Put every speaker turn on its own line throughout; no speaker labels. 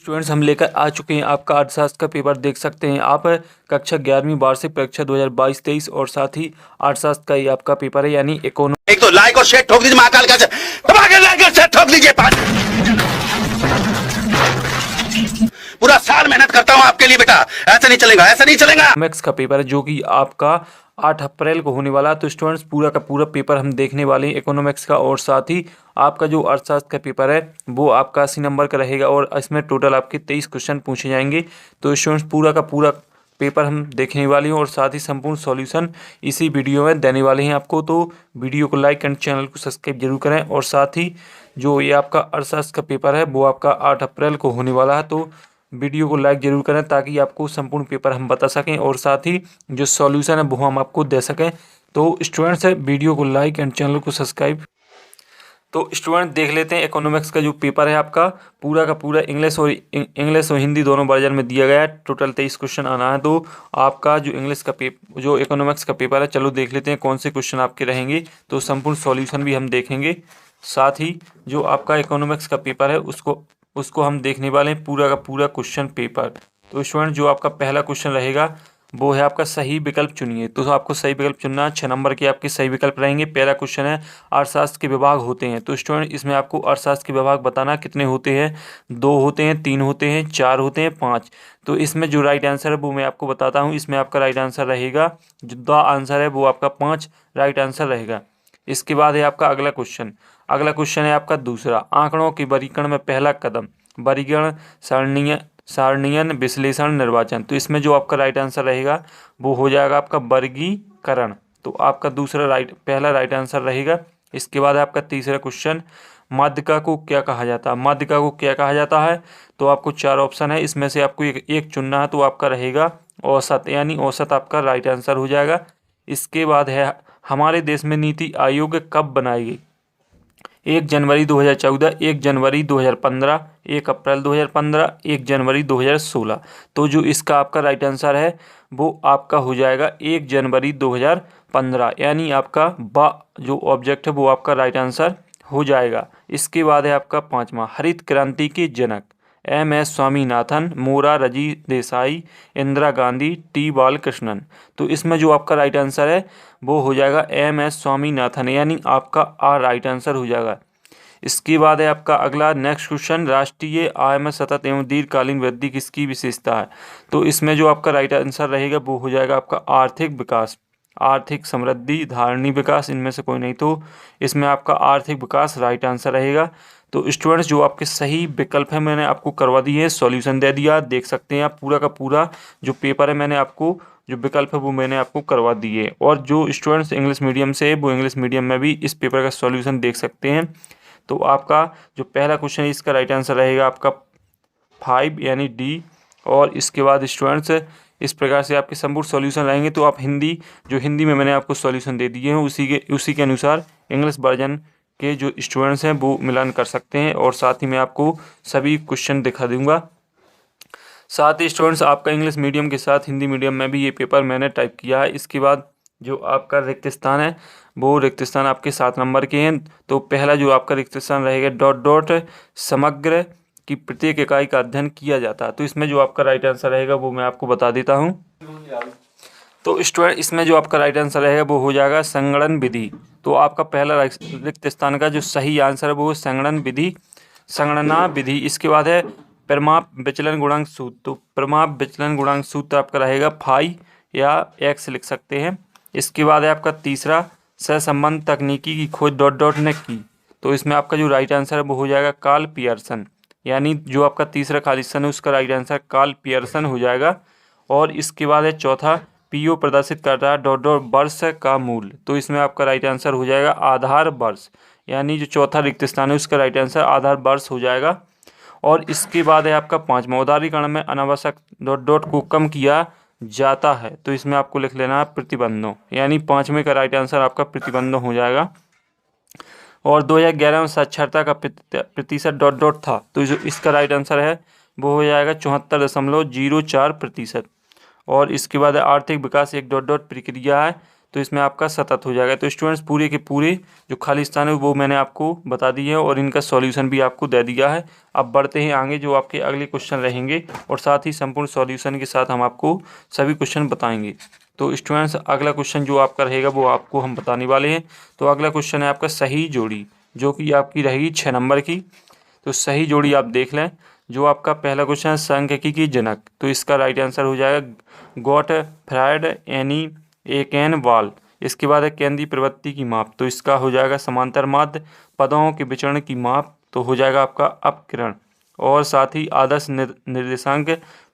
Students हम लेकर आ चुके हैं आपका अर्थशास्त्र का पेपर। देख सकते हैं आप कक्षा 11वीं वार्षिक परीक्षा 2022-23 और साथ ही अर्थशास्त्र का ही आपका पेपर है, यानी इकोनॉमिक्स।
एक तो लाइक और शेयर ठोक दीजिए, महाकाल का लाइक और शेयर ठोक दीजिए। पूरा साल मेहनत करता हूं आपके लिए बेटा, ऐसा नहीं चलेगा, ऐसा नहीं चलेगा।
इकोनॉमिक्स का पेपर है जो कि आपका 8 अप्रैल को होने वाला है। तो स्टूडेंट्स पूरा का पूरा पेपर हम देखने वाले हैं इकोनॉमिक्स का, और साथ ही आपका जो अर्थशास्त्र का पेपर है वो आपका 80 नंबर का रहेगा और इसमें टोटल आपके 23 क्वेश्चन पूछे जाएंगे। तो स्टूडेंट्स पूरा का पूरा पेपर हम देखने वाले हैं और साथ ही संपूर्ण सॉल्यूशन इसी वीडियो में देने वाले हैं आपको। तो वीडियो को लाइक एंड चैनल को सब्सक्राइब जरूर करें। और साथ ही जो ये आपका अर्थशास्त्र का पेपर है वो आपका 8 अप्रैल को होने वाला है, तो वीडियो को लाइक जरूर करें ताकि आपको संपूर्ण पेपर हम बता सकें और साथ ही जो सॉल्यूशन है वो हम आपको दे सकें। तो स्टूडेंट्स वीडियो को लाइक एंड चैनल को सब्सक्राइब। तो स्टूडेंट देख लेते हैं इकोनॉमिक्स का जो पेपर है आपका पूरा का पूरा इंग्लिश और हिंदी दोनों वर्जन में दिया गया है। टोटल 23 क्वेश्चन आना है। तो आपका जो इंग्लिश का पेपर जो इकोनॉमिक्स का पेपर है, चलो देख लेते हैं कौन से क्वेश्चन आपके रहेंगे। तो संपूर्ण सॉल्यूशन भी हम देखेंगे, साथ ही जो आपका इकोनॉमिक्स का पेपर है उसको हम देखने वाले हैं पूरा का पूरा क्वेश्चन पेपर। तो स्टूडेंट जो आपका पहला क्वेश्चन रहेगा वो है आपका सही विकल्प चुनिए। तो आपको सही विकल्प चुनना है। 6 नंबर के आपके सही विकल्प रहेंगे। पहला क्वेश्चन है अर्थशास्त्र के विभाग होते हैं। तो स्टूडेंट इसमें आपको अर्थशास्त्र के विभाग बताना कितने होते हैं। 2 होते हैं, 3 होते हैं, 4 होते हैं, 5। तो इसमें जो राइट आंसर है वो मैं आपको बताता हूँ। इसमें आपका राइट आंसर रहेगा, जो द आंसर है वो आपका 5 राइट आंसर रहेगा। इसके बाद है आपका अगला क्वेश्चन है आपका दूसरा, आंकड़ों के वर्गीकरण में पहला कदम वर्गीकरण सारणीयन विश्लेषण निर्वाचन। तो इसमें जो आपका राइट आंसर रहेगा वो हो जाएगा आपका वर्गीकरण। तो आपका पहला राइट आंसर रहेगा। इसके बाद आपका तीसरा क्वेश्चन, माध्यिका को क्या कहा जाता है। माध्यिका को क्या कहा जाता है। तो आपको 4 ऑप्शन है, इसमें से आपको एक चुनना है। तो आपका रहेगा औसत, यानी औसत आपका राइट आंसर हो जाएगा। इसके बाद है हमारे देश में नीति आयोग कब बनाई गई। 1 जनवरी 2014, 1 जनवरी 2015, 1 अप्रैल 2015, 1 जनवरी 2016। तो जो इसका आपका राइट आंसर है वो आपका हो जाएगा 1 जनवरी 2015, यानी आपका जो ऑब्जेक्ट है वो आपका राइट आंसर हो जाएगा। इसके बाद है आपका 5वां, हरित क्रांति के जनक MS स्वामीनाथन, मोरारजी देसाई, इंदिरा गांधी, T बालकृष्णन। तो इसमें जो आपका राइट आंसर है वो हो जाएगा MS स्वामीनाथन, यानी आपका राइट आंसर हो जाएगा। इसके बाद है आपका अगला नेक्स्ट क्वेश्चन, राष्ट्रीय आय में सतत एवं दीर्घकालीन वृद्धि किसकी विशेषता है। तो इसमें जो आपका राइट आंसर रहेगा वो हो जाएगा आपका आर्थिक विकास, आर्थिक समृद्धि, धारणीय विकास, इनमें से कोई नहीं। तो इसमें आपका आर्थिक विकास राइट आंसर रहेगा। तो स्टूडेंट्स जो आपके सही विकल्प है मैंने आपको करवा दिए हैं, सॉल्यूशन दे दिया, देख सकते हैं आप पूरा का पूरा जो पेपर है मैंने आपको जो विकल्प है वो मैंने आपको करवा दिए। और जो स्टूडेंट्स इंग्लिश मीडियम से वो इंग्लिश मीडियम में भी इस पेपर का सॉल्यूशन देख सकते हैं। तो आपका जो पहला क्वेश्चन है इसका राइट आंसर रहेगा आपका 5 यानी D। और इसके बाद स्टूडेंट्स इस प्रकार से आपके संपूर्ण सॉल्यूशन रहेंगे। तो आप हिंदी में मैंने आपको सॉल्यूशन दे दिए हैं, उसी के अनुसार इंग्लिश वर्जन के जो स्टूडेंट्स हैं वो मिलान कर सकते हैं। और साथ ही मैं आपको सभी क्वेश्चन दिखा दूंगा। साथ ही स्टूडेंट्स आपका इंग्लिश मीडियम के साथ हिंदी मीडियम में भी ये पेपर मैंने टाइप किया है। इसके बाद जो आपका रिक्त स्थान है वो रिक्त स्थान आपके 7 नंबर के हैं। तो पहला जो आपका रिक्त स्थान रहेगा ... समग्र की प्रत्येक इकाई का अध्ययन किया जाता है। तो इसमें जो आपका राइट आंसर रहेगा वो मैं आपको बता देता हूँ। तो स्टूडेंट इसमें जो आपका राइट आंसर रहेगा वो हो जाएगा संगणन विधि। तो आपका पहला रिक्त स्थान का जो सही आंसर है वो संगणना विधि। इसके बाद है परिमाप विचलन गुणांक सूत्र। तो परिमाप विचलन गुणांक सूत्र आपका रहेगा फाई या X लिख सकते हैं। इसके बाद है आपका तीसरा, सहसंबंध तकनीकी की खोज ... ने की। तो इसमें आपका जो राइट आंसर है वो हो जाएगा कार्ल पियर्सन, यानी जो आपका तीसरा खाली स्थान है उसका राइट आंसर कार्ल पियर्सन हो जाएगा। और इसके बाद है चौथा, PO प्रदर्शित करता है ... वर्ष का मूल। तो इसमें आपका राइट आंसर हो जाएगा आधार वर्ष, यानी जो चौथा रिक्त स्थान है उसका राइट आंसर आधार वर्ष हो जाएगा। और इसके बाद है आपका 5वां, उदारीकरण में अनावश्यक ... को कम किया जाता है। तो इसमें आपको लिख लेना है प्रतिबंधों, यानी 5वें का राइट आंसर आपका प्रतिबंधों हो जाएगा। और 2011 में साक्षरता का प्रतिशत ... था। तो जो इसका राइट आंसर है वो हो जाएगा 74.04%। और इसके बाद आर्थिक विकास एक ... प्रक्रिया है। तो इसमें आपका सतत हो जाएगा। तो स्टूडेंट्स पूरे के पूरे जो खाली स्थान है वो मैंने आपको बता दिए हैं और इनका सॉल्यूशन भी आपको दे दिया है। अब बढ़ते हैं आगे जो आपके अगले क्वेश्चन रहेंगे और साथ ही संपूर्ण सॉल्यूशन के साथ हम आपको सभी क्वेश्चन बताएंगे। तो स्टूडेंट्स अगला क्वेश्चन जो आपका रहेगा वो आपको हम बताने वाले हैं। तो अगला क्वेश्चन है आपका सही जोड़ी, जो कि आपकी रहेगी 6 नंबर की। तो सही जोड़ी आप देख लें। जो आपका पहला क्वेश्चन है सांख्यिकी की जनक, तो इसका राइट आंसर हो जाएगा गॉटफ्राइड एनी एकेन वाल। इसके बाद है केंद्रीय प्रवृत्ति की माप, तो इसका हो जाएगा समांतर माध्य। पदों के विचरण की माप, तो हो जाएगा आपका अपकिरण। और साथ ही आदर्श निर्देशांक,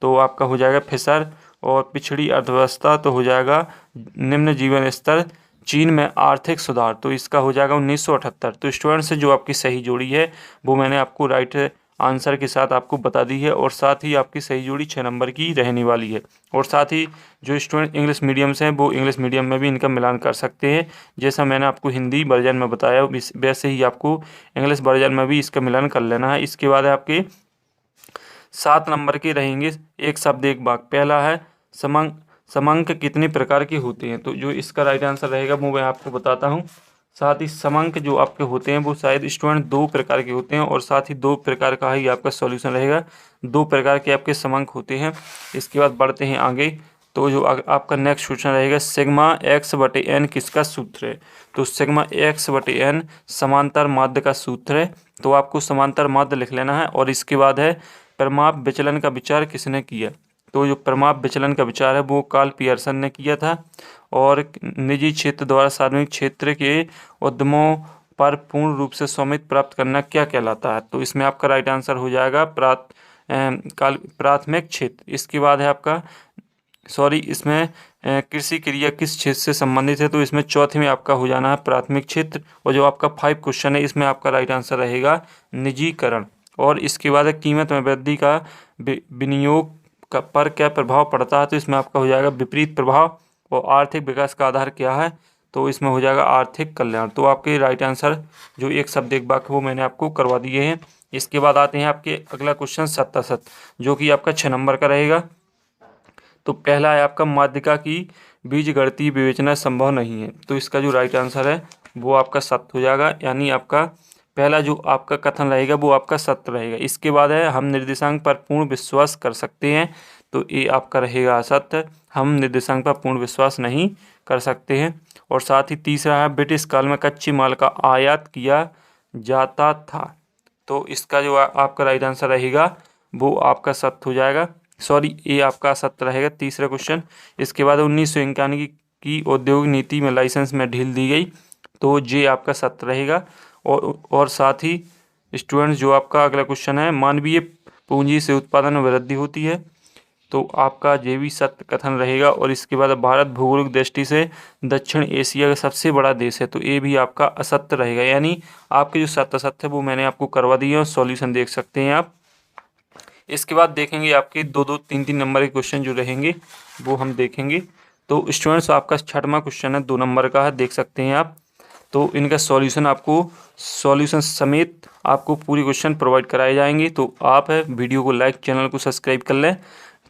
तो आपका हो जाएगा फिशर। और पिछड़ी अर्थव्यवस्था, तो हो जाएगा निम्न जीवन स्तर। चीन में आर्थिक सुधार, तो इसका हो जाएगा 1978। तो स्टूडेंट्स जो आपकी सही जोड़ी है वो मैंने आपको राइट आंसर के साथ आपको बता दी है और साथ ही आपकी सही जोड़ी 6 नंबर की रहने वाली है। और साथ ही जो स्टूडेंट इंग्लिश मीडियम से हैं वो इंग्लिश मीडियम में भी इनका मिलान कर सकते हैं। जैसा मैंने आपको हिंदी वर्जन में बताया वैसे ही आपको इंग्लिश वर्जन में भी इसका मिलान कर लेना है। इसके बाद आपके 7 नंबर के रहेंगे एक शब्द एक वाक्य। पहला है समंक कितने प्रकार के होते हैं, तो जो इसका राइट आंसर रहेगा वो मैं आपको बताता हूँ। साथ ही समंक जो आपके होते हैं वो शायद स्टूडेंट 2 प्रकार के होते हैं और साथ ही 2 प्रकार का ही आपका सॉल्यूशन रहेगा। 2 प्रकार के आपके समंक होते हैं। इसके बाद बढ़ते हैं आगे। तो जो आपका नेक्स्ट क्वेश्चन रहेगा सिग्मा एक्स बटे एन किसका सूत्र है, तो सिग्मा एक्स बटे एन समांतर माध्य का सूत्र है। तो आपको समांतर माध्य लिख लेना है। और इसके बाद है परिमाप विचलन का विचार किसने किया, तो जो परिमाप विचलन का विचार है वो कार्ल पियर्सन ने किया था। और निजी क्षेत्र द्वारा सार्वजनिक क्षेत्र के उद्यमों पर पूर्ण रूप से स्वामित्व प्राप्त करना क्या कहलाता है, तो इसमें आपका राइट आंसर हो जाएगा प्राथमिक क्षेत्र। इसके बाद है आपका इसमें कृषि क्रिया किस क्षेत्र से संबंधित है, तो इसमें चौथे में आपका हो जाना है प्राथमिक क्षेत्र। और जो आपका 5 क्वेश्चन है इसमें आपका राइट आंसर रहेगा निजीकरण। और इसके बाद है कीमत में वृद्धि का विनियोग पर क्या प्रभाव पड़ता है, तो इसमें आपका हो जाएगा विपरीत प्रभाव। और आर्थिक विकास का आधार क्या है, तो इसमें हो जाएगा आर्थिक कल्याण। तो आपके राइट आंसर जो एक शब्द एक वाक्य वो मैंने आपको करवा दिए हैं। इसके बाद आते हैं आपके अगला क्वेश्चन 7 जो कि आपका 6 नंबर का रहेगा। तो पहला है आपका माध्यिका की बीजगणितीय विवेचना संभव नहीं है, तो इसका जो राइट आंसर है वो आपका सत्य हो जाएगा। यानी आपका पहला जो आपका कथन रहेगा वो आपका सत्य रहेगा। इसके बाद है हम निर्देशांक पर पूर्ण विश्वास कर सकते हैं, तो ये आपका रहेगा असत्य। हम निर्देशांक पर पूर्ण विश्वास नहीं कर सकते हैं। और साथ ही तीसरा है ब्रिटिश काल में कच्चे माल का आयात किया जाता था, तो इसका जो आपका राइट आंसर रहेगा वो आपका सत्य हो जाएगा। ये आपका सत्य रहेगा तीसरा क्वेश्चन। इसके बाद 1991 की औद्योगिक नीति में लाइसेंस में ढील दी गई, तो ये आपका सत्य रहेगा। और साथ ही स्टूडेंट्स जो आपका अगला क्वेश्चन है मानवीय पूंजी से उत्पादन में वृद्धि होती है, तो आपका ये भी सत्य कथन रहेगा। और इसके बाद भारत भौगोलिक दृष्टि से दक्षिण एशिया का सबसे बड़ा देश है, तो ये भी आपका असत्य रहेगा। यानी आपके जो सत्य असत्य है वो मैंने आपको करवा दिए और सॉल्यूशन देख सकते हैं आप। इसके बाद देखेंगे आपके 2-2, 3-3 नंबर के क्वेश्चन जो रहेंगे वो हम देखेंगे। तो स्टूडेंट्स आपका 6वां क्वेश्चन है 2 नंबर का है, देख सकते हैं आप। तो इनका सॉल्यूशन समेत आपको पूरी क्वेश्चन प्रोवाइड कराए जाएंगे। तो आप वीडियो को लाइक, चैनल को सब्सक्राइब कर लें।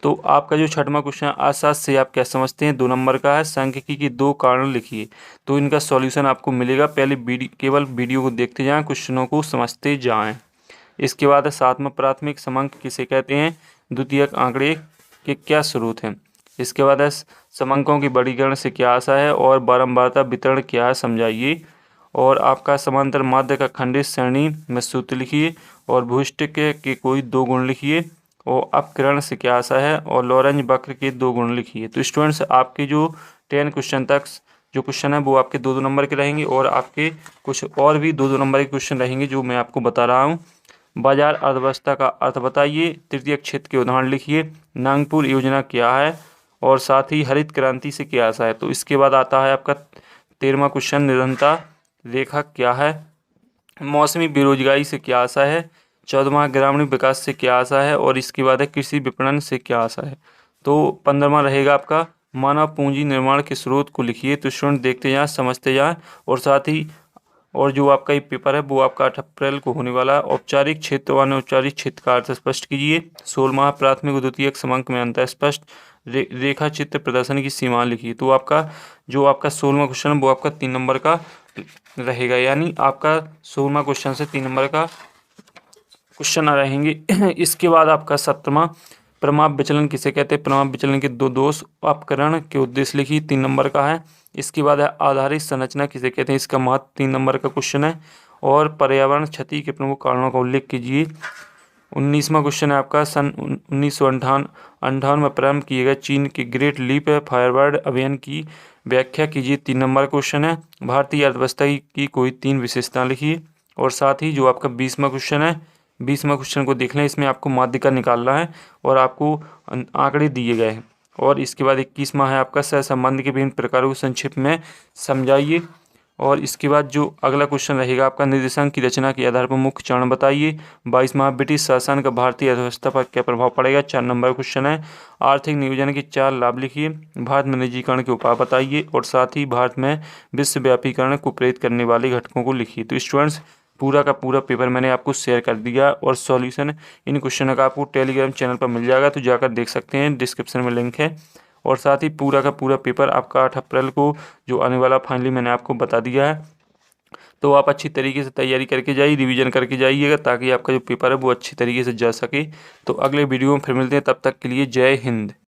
तो आपका जो 6वां क्वेश्चन आसाद से आप क्या समझते हैं 2 नंबर का है, सांख्यिकी के 2 कारण लिखिए। तो इनका सॉल्यूशन आपको मिलेगा। पहले केवल वीडियो को देखते जाएं, क्वेश्चनों को समझते जाएं। इसके बाद है 7वां प्राथमिक समांक किसे कहते हैं, द्वितीयक आंकड़े के क्या स्रोत हैं। इसके बाद है समांकों की वर्गीकरण से क्या आशा है और बारंबारता वितरण क्या है समझाइए। और आपका समांतर माध्य का खंडित श्रेणी में सूत्र लिखिए। और भूइष्टिक के कोई 2 गुण लिखिए। और अपकिरण से क्या आशा है और लॉरेंज वक्र के 2 गुण लिखिए। तो स्टूडेंट्स आपके जो 10 क्वेश्चन तक जो क्वेश्चन है वो आपके 2-2 नंबर के रहेंगे और आपके कुछ और भी 2-2 नंबर के क्वेश्चन रहेंगे जो मैं आपको बता रहा हूँ। बाजार अर्थव्यवस्था का अर्थ बताइए, तृतीय क्षेत्र के उदाहरण लिखिए, नागपुर योजना क्या है और साथ ही हरित क्रांति से क्या आशा है। तो इसके बाद आता है आपका 13वां क्वेश्चन निरंतरता रेखा क्या है, मौसमी बेरोजगारी से क्या आशा है, 14वां ग्रामीण विकास से क्या आशा है और इसके बाद है कृषि विपणन से क्या आशा है। तो 15वां रहेगा आपका मानव पूंजी निर्माण के स्रोत को लिखिए। तो स्टूडेंट देखते जाएं, समझते जाएं और साथ ही और जो आपका ये पेपर है वो आपका 8 अप्रैल को होने वाला है। औपचारिक क्षेत्र व अनौपचारिक क्षेत्र का अर्थ स्पष्ट कीजिए। 16वां प्राथमिक व द्वितीयक समांक में अंतर स्पष्ट। रेखा चित्र प्रदर्शन की सीमा लिखिए। तो आपका जो आपका 16वां क्वेश्चन है वो आपका 3 नंबर का रहेगा, यानी आपका 16वां क्वेश्चन से 3 नंबर का क्वेश्चन रहेंगे। इसके बाद आपका 17वां प्रमाप विचलन किसे कहते हैं। प्रमाप विचलन के दो दोष अपकरण के उद्देश्य लिखिए, 3 नंबर का है। इसके बाद है आधारित संरचना किसे कहते हैं, इसका महत्व 3 नंबर का क्वेश्चन है। और पर्यावरण क्षति के प्रमुख कारणों का उल्लेख कीजिए। 19वां क्वेश्चन है आपका सन 1958 में प्रारंभ किए गए चीन के ग्रेट लीप फॉरवर्ड अभियान की व्याख्या कीजिए, 3 नंबर क्वेश्चन है। भारतीय अर्थव्यवस्था की कोई 3 विशेषता लिखिए। और साथ ही जो आपका 20वां क्वेश्चन है, 20वां क्वेश्चन को देख लें। इसमें आपको माध्यिका निकालना है और आपको आंकड़े दिए गए हैं। और इसके बाद 21वां है आपका सहसंबंध के विभिन्न प्रकारों को संक्षिप्त में समझाइए। और इसके बाद जो अगला क्वेश्चन रहेगा आपका निर्देशांक की रचना के आधार पर मुख्य चरण बताइए। 22वां ब्रिटिश शासन का भारतीय अर्थव्यवस्था पर क्या प्रभाव पड़ेगा, 4 नंबर क्वेश्चन है। आर्थिक नियोजन के 4 लाभ लिखिए। भारत में निजीकरण के उपाय बताइए। और साथ ही भारत में विश्वव्यापीकरण को प्रेरित करने वाले घटकों को लिखिए। तो स्टूडेंट्स पूरा का पूरा पेपर मैंने आपको शेयर कर दिया और सॉल्यूशन इन क्वेश्चनों का आपको टेलीग्राम चैनल पर मिल जाएगा, तो जाकर देख सकते हैं, डिस्क्रिप्शन में लिंक है। और साथ ही पूरा का पूरा पेपर आपका 8 अप्रैल को जो आने वाला फाइनली मैंने आपको बता दिया है। तो आप अच्छी तरीके से तैयारी करके जाइए, रिवीजन करके जाइएगा, ताकि आपका जो पेपर है वो अच्छी तरीके से जा सके। तो अगले वीडियो में फिर मिलते हैं, तब तक के लिए जय हिंद।